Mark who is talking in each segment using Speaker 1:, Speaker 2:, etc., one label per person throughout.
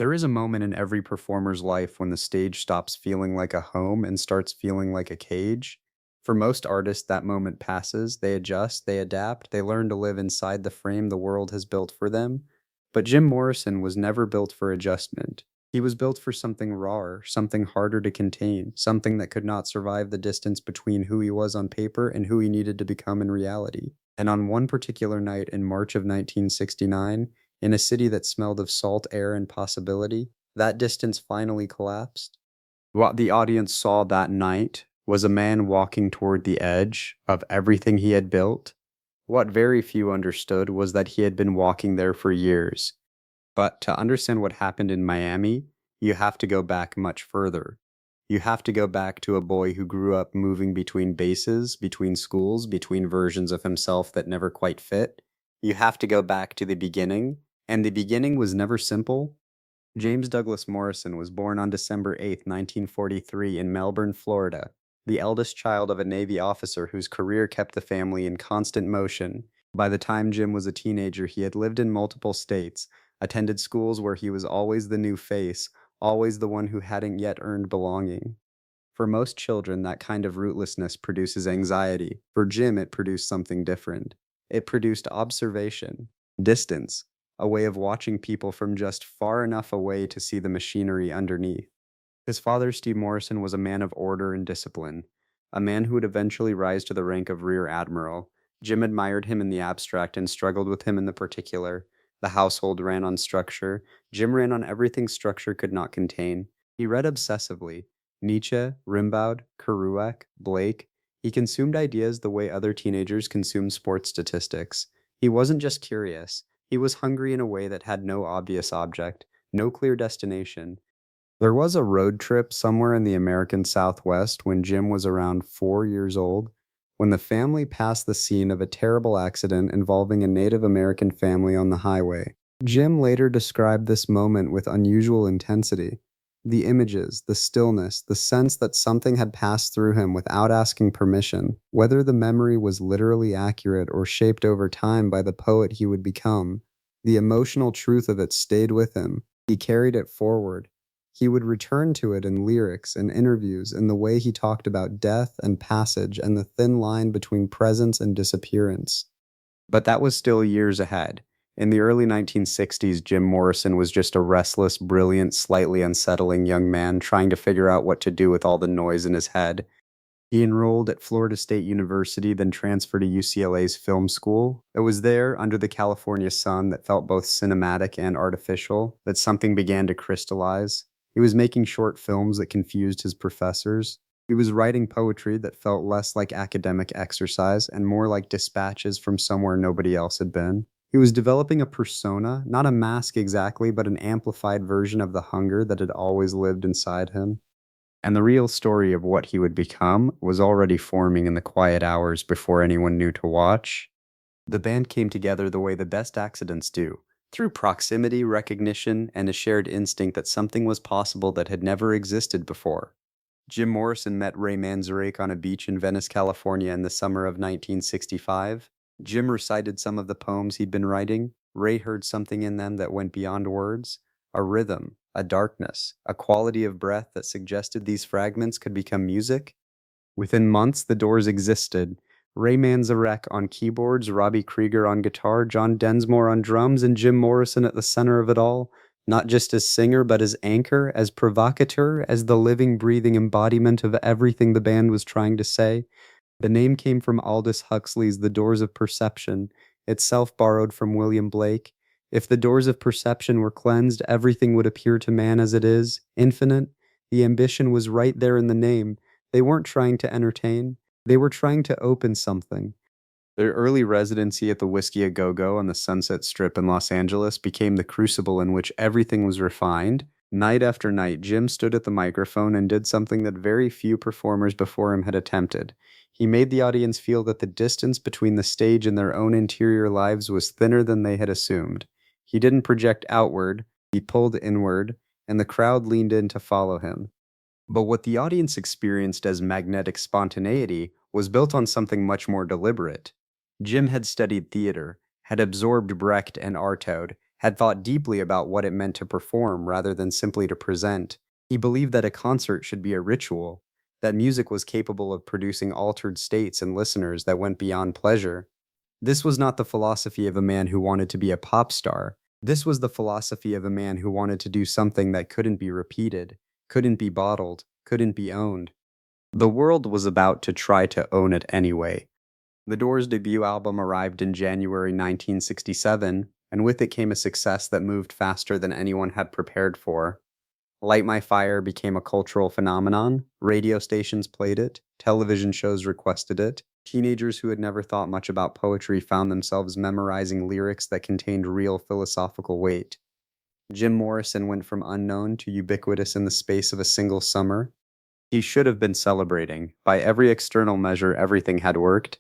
Speaker 1: There is a moment in every performer's life when the stage stops feeling like a home and starts feeling like a cage. For most artists, that moment passes, they adjust, they adapt, they learn to live inside the frame the world has built for them. But Jim Morrison was never built for adjustment. He was built for something rawer, something harder to contain, something that could not survive the distance between who he was on paper and who he needed to become in reality. And on one particular night in March of 1969, in a city that smelled of salt air and possibility, that distance finally collapsed. What the audience saw that night was a man walking toward the edge of everything he had built. What very few understood was that he had been walking there for years. But to understand what happened in Miami, you have to go back much further. You have to go back to a boy who grew up moving between bases, between schools, between versions of himself that never quite fit. You have to go back to the beginning, and the beginning was never simple. James Douglas Morrison was born on December 8, 1943, in Melbourne, Florida, the eldest child of a Navy officer whose career kept the family in constant motion. By the time Jim was a teenager, he had lived in multiple states, attended schools where he was always the new face, always the one who hadn't yet earned belonging. For most children, that kind of rootlessness produces anxiety. For Jim, it produced something different. It produced observation, distance, a way of watching people from just far enough away to see the machinery underneath. His father, Steve Morrison, was a man of order and discipline, a man who would eventually rise to the rank of Rear Admiral. Jim admired him in the abstract and struggled with him in the particular. The household ran on structure. Jim ran on everything structure could not contain. He read obsessively. Nietzsche, Rimbaud, Kerouac, Blake. He consumed ideas the way other teenagers consume sports statistics. He wasn't just curious. He was hungry in a way that had no obvious object, no clear destination. There was a road trip somewhere in the American Southwest when Jim was around 4 years old, when the family passed the scene of a terrible accident involving a Native American family on the highway. Jim later described this moment with unusual intensity. The images, the stillness, the sense that something had passed through him without asking permission, whether the memory was literally accurate or shaped over time by the poet he would become, the emotional truth of it stayed with him. He carried it forward. He would return to it in lyrics and interviews, in the way he talked about death and passage and the thin line between presence and disappearance. But that was still years ahead. In the early 1960s, Jim Morrison was just a restless, brilliant, slightly unsettling young man trying to figure out what to do with all the noise in his head. He enrolled at Florida State University, then transferred to UCLA's film school. It was there, under the California sun that felt both cinematic and artificial, that something began to crystallize. He was making short films that confused his professors. He was writing poetry that felt less like academic exercise and more like dispatches from somewhere nobody else had been. He was developing a persona, not a mask exactly, but an amplified version of the hunger that had always lived inside him. And the real story of what he would become was already forming in the quiet hours before anyone knew to watch. The band came together the way the best accidents do, through proximity, recognition, and a shared instinct that something was possible that had never existed before. Jim Morrison met Ray Manzarek on a beach in Venice, California in the summer of 1965. Jim recited some of the poems he'd been writing. Ray heard something in them that went beyond words, a rhythm, a darkness, a quality of breath that suggested these fragments could become music. Within months, the Doors existed. Ray Manzarek on keyboards, Robbie Krieger on guitar, John Densmore on drums, and Jim Morrison at the center of it all, not just as singer, but as anchor, as provocateur, as the living, breathing embodiment of everything the band was trying to say. The name came from Aldous Huxley's The Doors of Perception, itself borrowed from William Blake. If the doors of perception were cleansed, everything would appear to man as it is, infinite. The ambition was right there in the name. They weren't trying to entertain. They were trying to open something. Their early residency at the Whiskey A Go-Go on the Sunset Strip in Los Angeles became the crucible in which everything was refined. Night after night, Jim stood at the microphone and did something that very few performers before him had attempted. He made the audience feel that the distance between the stage and their own interior lives was thinner than they had assumed. He didn't project outward, he pulled inward, and the crowd leaned in to follow him. But what the audience experienced as magnetic spontaneity was built on something much more deliberate. Jim had studied theater, had absorbed Brecht and Artaud, had thought deeply about what it meant to perform rather than simply to present. He believed that a concert should be a ritual, that music was capable of producing altered states in listeners that went beyond pleasure. This was not the philosophy of a man who wanted to be a pop star. This was the philosophy of a man who wanted to do something that couldn't be repeated, couldn't be bottled, couldn't be owned. The world was about to try to own it anyway. The Doors' debut album arrived in January 1967, and with it came a success that moved faster than anyone had prepared for. Light My Fire became a cultural phenomenon. Radio stations played it, television shows requested it. Teenagers who had never thought much about poetry found themselves memorizing lyrics that contained real philosophical weight. Jim Morrison went from unknown to ubiquitous in the space of a single summer. He should have been celebrating. By every external measure, everything had worked.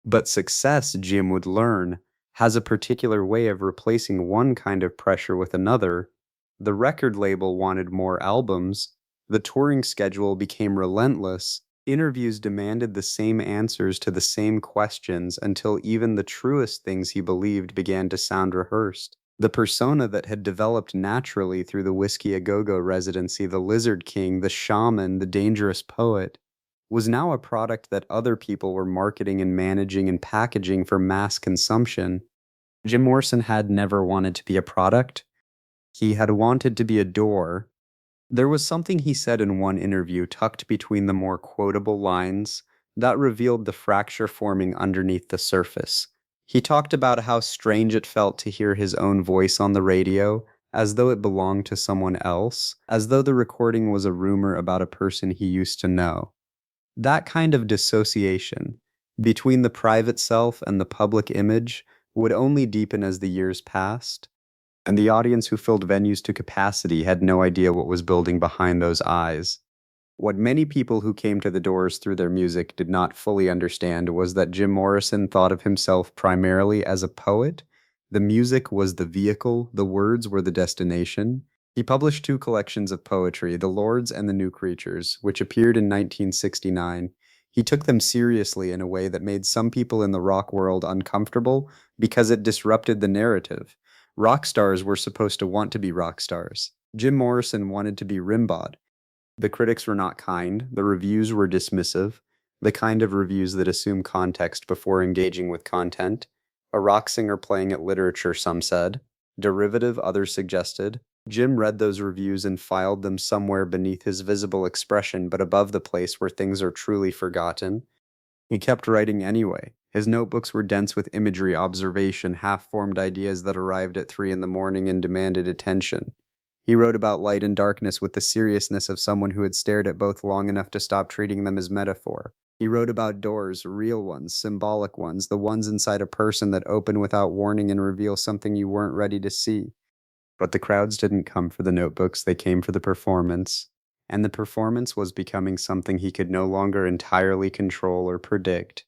Speaker 1: But success, Jim would learn, has a particular way of replacing one kind of pressure with another. The record label wanted more albums. The touring schedule became relentless. Interviews demanded the same answers to the same questions until even the truest things he believed began to sound rehearsed. The persona that had developed naturally through the Whiskey A Go-Go residency, the Lizard King, the shaman, the dangerous poet, was now a product that other people were marketing and managing and packaging for mass consumption. Jim Morrison had never wanted to be a product. He had wanted to be a door. There was something he said in one interview tucked between the more quotable lines that revealed the fracture forming underneath the surface. He talked about how strange it felt to hear his own voice on the radio, as though it belonged to someone else, as though the recording was a rumor about a person he used to know. That kind of dissociation between the private self and the public image would only deepen as the years passed, and the audience who filled venues to capacity had no idea what was building behind those eyes. What many people who came to the Doors through their music did not fully understand was that Jim Morrison thought of himself primarily as a poet. The music was the vehicle, the words were the destination. He published two collections of poetry, The Lords and The New Creatures, which appeared in 1969. He took them seriously in a way that made some people in the rock world uncomfortable because it disrupted the narrative. Rock stars were supposed to want to be rock stars. Jim Morrison wanted to be Rimbaud. The critics were not kind, the reviews were dismissive, the kind of reviews that assume context before engaging with content. A rock singer playing at literature, some said. Derivative, others suggested. Jim read those reviews and filed them somewhere beneath his visible expression, but above the place where things are truly forgotten. He kept writing anyway. His notebooks were dense with imagery, observation, half-formed ideas that arrived at 3 in the morning and demanded attention. He wrote about light and darkness with the seriousness of someone who had stared at both long enough to stop treating them as metaphor. He wrote about doors, real ones, symbolic ones, the ones inside a person that open without warning and reveal something you weren't ready to see. But the crowds didn't come for the notebooks, they came for the performance. And the performance was becoming something he could no longer entirely control or predict.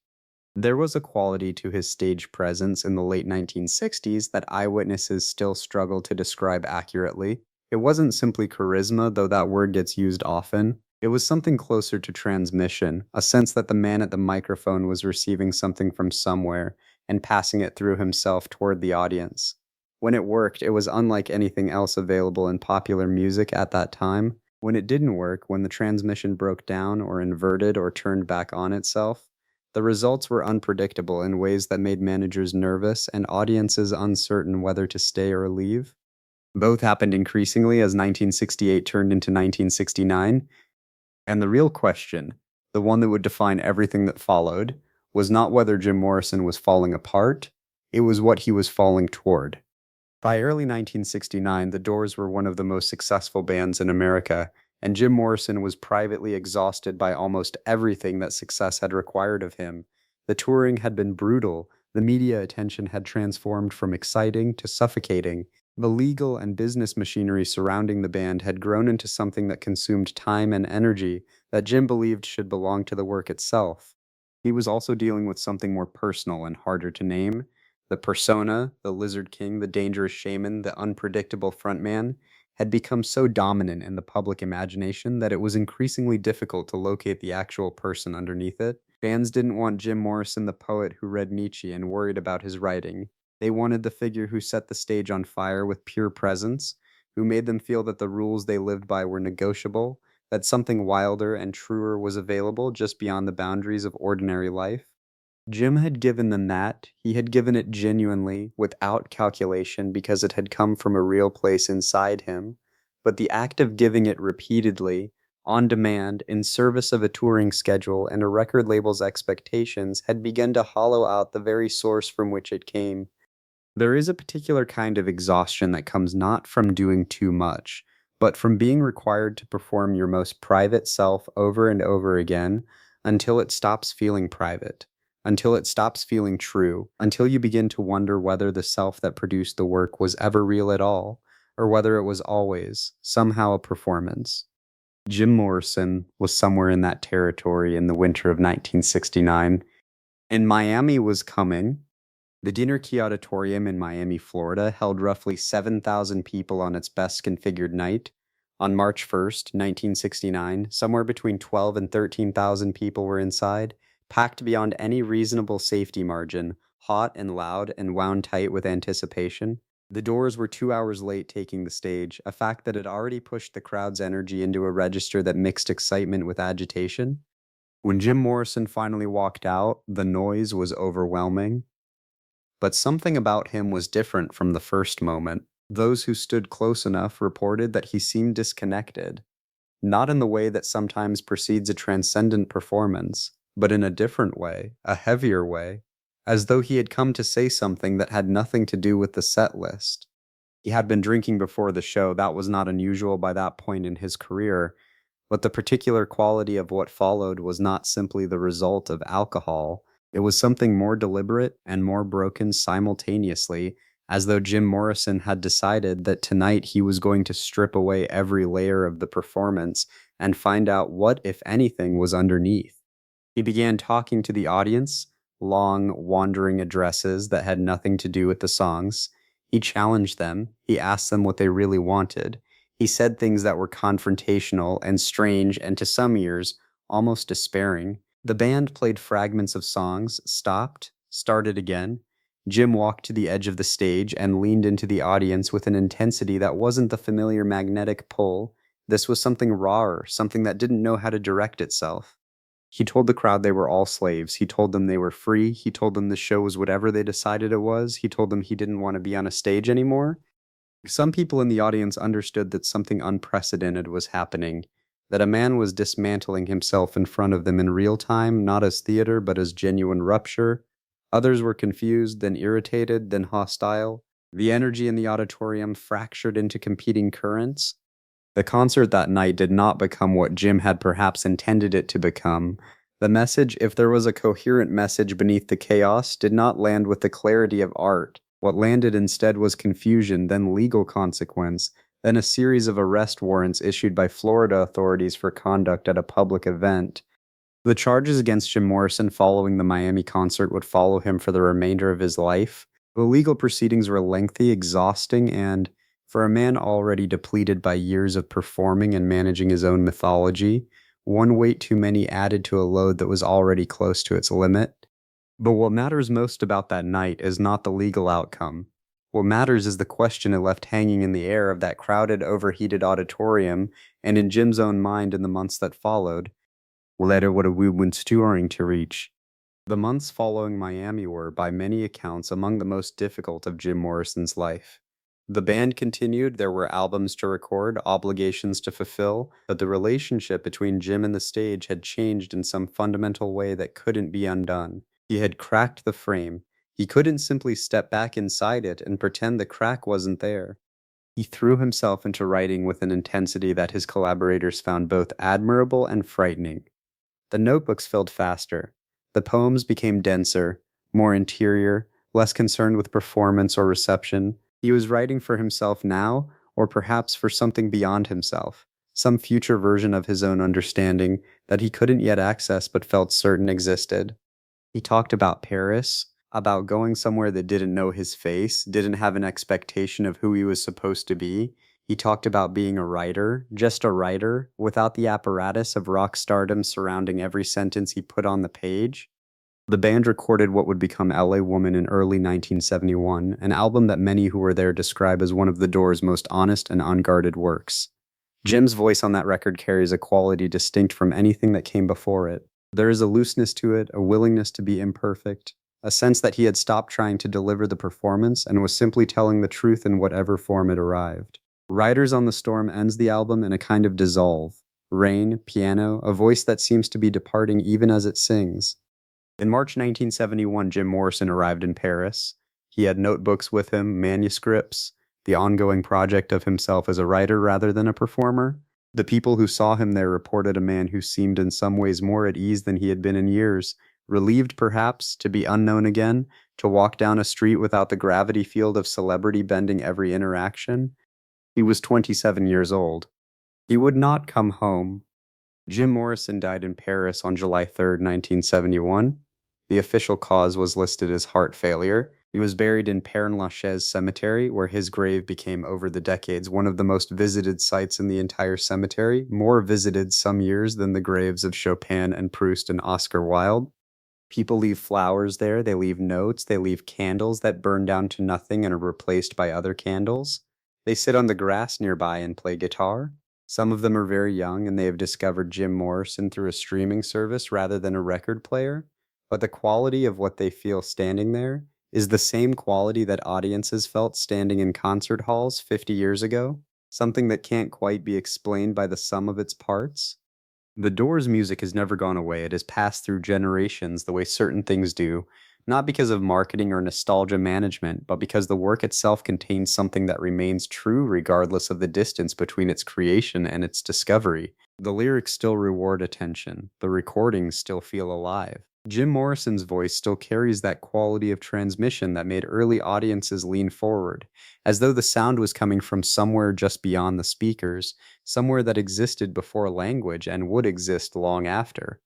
Speaker 1: There was a quality to his stage presence in the late 1960s that eyewitnesses still struggle to describe accurately. It wasn't simply charisma, though that word gets used often. It was something closer to transmission, a sense that the man at the microphone was receiving something from somewhere and passing it through himself toward the audience. When it worked, it was unlike anything else available in popular music at that time. When it didn't work, when the transmission broke down or inverted or turned back on itself, the results were unpredictable in ways that made managers nervous and audiences uncertain whether to stay or leave. Both happened increasingly as 1968 turned into 1969, and the real question, the one that would define everything that followed, was not whether Jim Morrison was falling apart, it was what he was falling toward. By early 1969, the Doors were one of the most successful bands in America, and Jim Morrison was privately exhausted by almost everything that success had required of him. The touring had been brutal, the media attention had transformed from exciting to suffocating. The legal and business machinery surrounding the band had grown into something that consumed time and energy that Jim believed should belong to the work itself. He was also dealing with something more personal and harder to name. The persona, the Lizard King, the dangerous shaman, the unpredictable frontman, had become so dominant in the public imagination that it was increasingly difficult to locate the actual person underneath it. Fans didn't want Jim Morrison the poet who read Nietzsche and worried about his writing. They wanted the figure who set the stage on fire with pure presence, who made them feel that the rules they lived by were negotiable, that something wilder and truer was available just beyond the boundaries of ordinary life. Jim had given them that. He had given it genuinely, without calculation, because it had come from a real place inside him. But the act of giving it repeatedly, on demand, in service of a touring schedule and a record label's expectations, had begun to hollow out the very source from which it came. There is a particular kind of exhaustion that comes not from doing too much, but from being required to perform your most private self over and over again until it stops feeling private, until it stops feeling true, until you begin to wonder whether the self that produced the work was ever real at all, or whether it was always, somehow, a performance. Jim Morrison was somewhere in that territory in the winter of 1969, and Miami was coming. The Dinner Key Auditorium in Miami, Florida, held roughly 7,000 people on its best configured night. On March 1st, 1969, somewhere between 12 and 13,000 people were inside, packed beyond any reasonable safety margin, hot and loud and wound tight with anticipation. The Doors were 2 hours late taking the stage, a fact that had already pushed the crowd's energy into a register that mixed excitement with agitation. When Jim Morrison finally walked out, the noise was overwhelming. But something about him was different from the first moment. Those who stood close enough reported that he seemed disconnected, not in the way that sometimes precedes a transcendent performance, but in a different way, a heavier way, as though he had come to say something that had nothing to do with the set list. He had been drinking before the show. That was not unusual by that point in his career, but the particular quality of what followed was not simply the result of alcohol. It was something more deliberate and more broken simultaneously, as though Jim Morrison had decided that tonight he was going to strip away every layer of the performance and find out what, if anything, was underneath. He began talking to the audience, long, wandering addresses that had nothing to do with the songs. He challenged them. He asked them what they really wanted. He said things that were confrontational and strange and, to some ears, almost despairing. The band played fragments of songs, stopped, started again. Jim walked to the edge of the stage and leaned into the audience with an intensity that wasn't the familiar magnetic pull. This was something rawer, something that didn't know how to direct itself. He told the crowd they were all slaves. He told them they were free. He told them the show was whatever they decided it was. He told them he didn't want to be on a stage anymore. Some people in the audience understood that something unprecedented was happening, that a man was dismantling himself in front of them in real time, not as theater, but as genuine rupture. Others were confused, then irritated, then hostile. The energy in the auditorium fractured into competing currents. The concert that night did not become what Jim had perhaps intended it to become. The message, if there was a coherent message beneath the chaos, did not land with the clarity of art. What landed instead was confusion, then legal consequence, then a series of arrest warrants issued by Florida authorities for conduct at a public event. The charges against Jim Morrison following the Miami concert would follow him for the remainder of his life. The legal proceedings were lengthy, exhausting, and, for a man already depleted by years of performing and managing his own mythology, one weight too many added to a load that was already close to its limit. But what matters most about that night is not the legal outcome. What matters is the question it left hanging in the air of that crowded, overheated auditorium, and in Jim's own mind in the months that followed. Later, what are we touring to reach? The months following Miami were, by many accounts, among the most difficult of Jim Morrison's life. The band continued, there were albums to record, obligations to fulfill, but the relationship between Jim and the stage had changed in some fundamental way that couldn't be undone. He had cracked the frame. He couldn't simply step back inside it and pretend the crack wasn't there. He threw himself into writing with an intensity that his collaborators found both admirable and frightening. The notebooks filled faster. The poems became denser, more interior, less concerned with performance or reception. He was writing for himself now, or perhaps for something beyond himself, some future version of his own understanding that he couldn't yet access but felt certain existed. He talked about Paris, about going somewhere that didn't know his face, didn't have an expectation of who he was supposed to be. He talked about being a writer, just a writer, without the apparatus of rock stardom surrounding every sentence he put on the page. The band recorded what would become LA Woman in early 1971, an album that many who were there describe as one of the Doors' most honest and unguarded works. Jim's voice on that record carries a quality distinct from anything that came before it. There is a looseness to it, a willingness to be imperfect, a sense that he had stopped trying to deliver the performance and was simply telling the truth in whatever form it arrived. Riders on the Storm ends the album in a kind of dissolve. Rain, piano, a voice that seems to be departing even as it sings. In March 1971, Jim Morrison arrived in Paris. He had notebooks with him, manuscripts, the ongoing project of himself as a writer rather than a performer. The people who saw him there reported a man who seemed in some ways more at ease than he had been in years, relieved perhaps to be unknown again, to walk down a street without the gravity field of celebrity bending every interaction. He was 27 years old. He would not come home. Jim Morrison died in Paris on July 3rd, 1971. The official cause was listed as heart failure. He was buried in Père-Lachaise Cemetery, where his grave became over the decades one of the most visited sites in the entire cemetery, more visited some years than the graves of Chopin and Proust and Oscar Wilde. People leave flowers there, they leave notes, they leave candles that burn down to nothing and are replaced by other candles. They sit on the grass nearby and play guitar. Some of them are very young and they have discovered Jim Morrison through a streaming service rather than a record player. But the quality of what they feel standing there is the same quality that audiences felt standing in concert halls 50 years ago, something that can't quite be explained by the sum of its parts. The Doors' music has never gone away. It has passed through generations the way certain things do, not because of marketing or nostalgia management, but because the work itself contains something that remains true regardless of the distance between its creation and its discovery. The lyrics still reward attention. The recordings still feel alive. Jim Morrison's voice still carries that quality of transmission that made early audiences lean forward, as though the sound was coming from somewhere just beyond the speakers, somewhere that existed before language and would exist long after.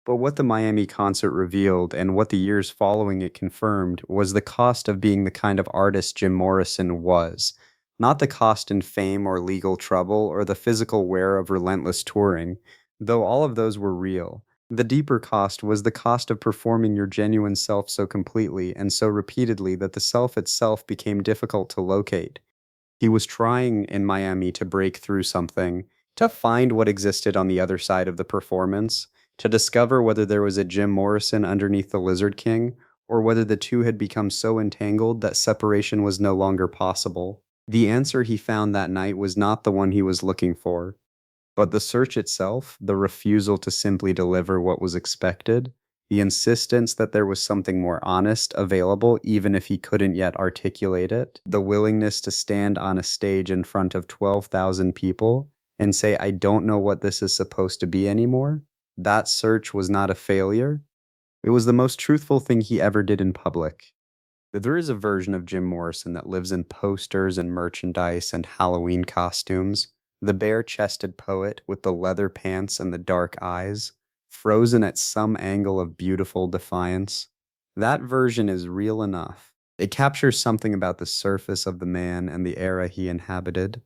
Speaker 1: But what the Miami concert revealed, and what the years following it confirmed, was the cost of being the kind of artist Jim Morrison was. Not the cost in fame or legal trouble or the physical wear of relentless touring, though all of those were real. The deeper cost was the cost of performing your genuine self so completely and so repeatedly that the self itself became difficult to locate. He was trying in Miami to break through something, to find what existed on the other side of the performance, to discover whether there was a Jim Morrison underneath the Lizard King, or whether the two had become so entangled that separation was no longer possible. The answer he found that night was not the one he was looking for. But the search itself, the refusal to simply deliver what was expected, the insistence that there was something more honest available even if he couldn't yet articulate it, the willingness to stand on a stage in front of 12,000 people and say, I don't know what this is supposed to be anymore, that search was not a failure. It was the most truthful thing he ever did in public. There is a version of Jim Morrison that lives in posters and merchandise and Halloween costumes. The bare-chested poet with the leather pants and the dark eyes, frozen at some angle of beautiful defiance. That version is real enough. It captures something about the surface of the man and the era he inhabited.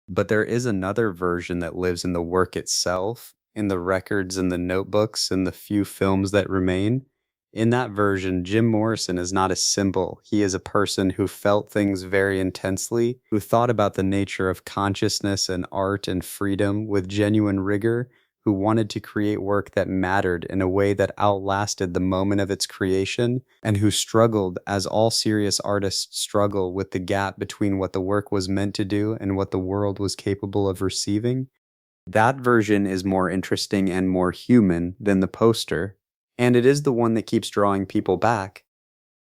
Speaker 1: But there is another version that lives in the work itself, in the records and the notebooks and the few films that remain. In that version, Jim Morrison is not a symbol. He is a person who felt things very intensely, who thought about the nature of consciousness and art and freedom with genuine rigor, who wanted to create work that mattered in a way that outlasted the moment of its creation, and who struggled, as all serious artists struggle, with the gap between what the work was meant to do and what the world was capable of receiving. That version is more interesting and more human than the poster. And it is the one that keeps drawing people back.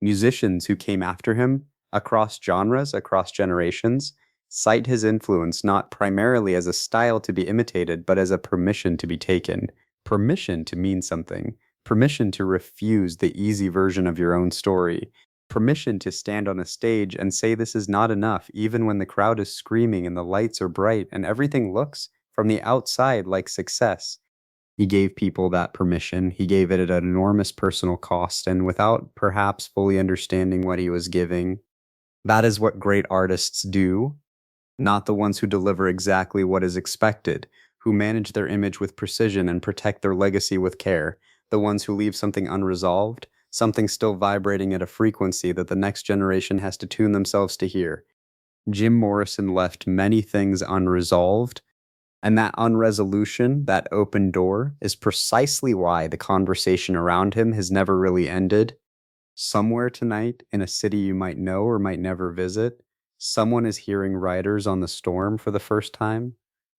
Speaker 1: Musicians who came after him, across genres, across generations, cite his influence not primarily as a style to be imitated, but as a permission to be taken. Permission to mean something. Permission to refuse the easy version of your own story. Permission to stand on a stage and say this is not enough, even when the crowd is screaming and the lights are bright and everything looks, from the outside, like success. He gave people that permission. He gave it at an enormous personal cost, and without perhaps fully understanding what he was giving. That is what great artists do, not the ones who deliver exactly what is expected, who manage their image with precision and protect their legacy with care, the ones who leave something unresolved, something still vibrating at a frequency that the next generation has to tune themselves to hear. Jim Morrison left many things unresolved, and that unresolution, that open door, is precisely why the conversation around him has never really ended. Somewhere tonight, in a city you might know or might never visit, someone is hearing Riders on the Storm for the first time.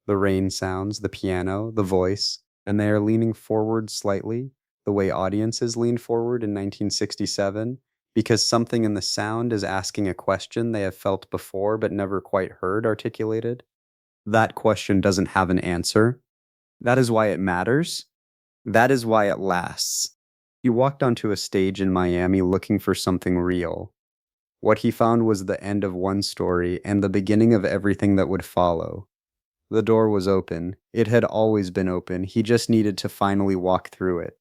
Speaker 1: The rain sounds, the piano, the voice, and they are leaning forward slightly, the way audiences leaned forward in 1967, because something in the sound is asking a question they have felt before but never quite heard articulated. That question doesn't have an answer. That is why it matters. That is why it lasts. He walked onto a stage in Miami looking for something real. What he found was the end of one story and the beginning of everything that would follow. The door was open. It had always been open. He just needed to finally walk through it.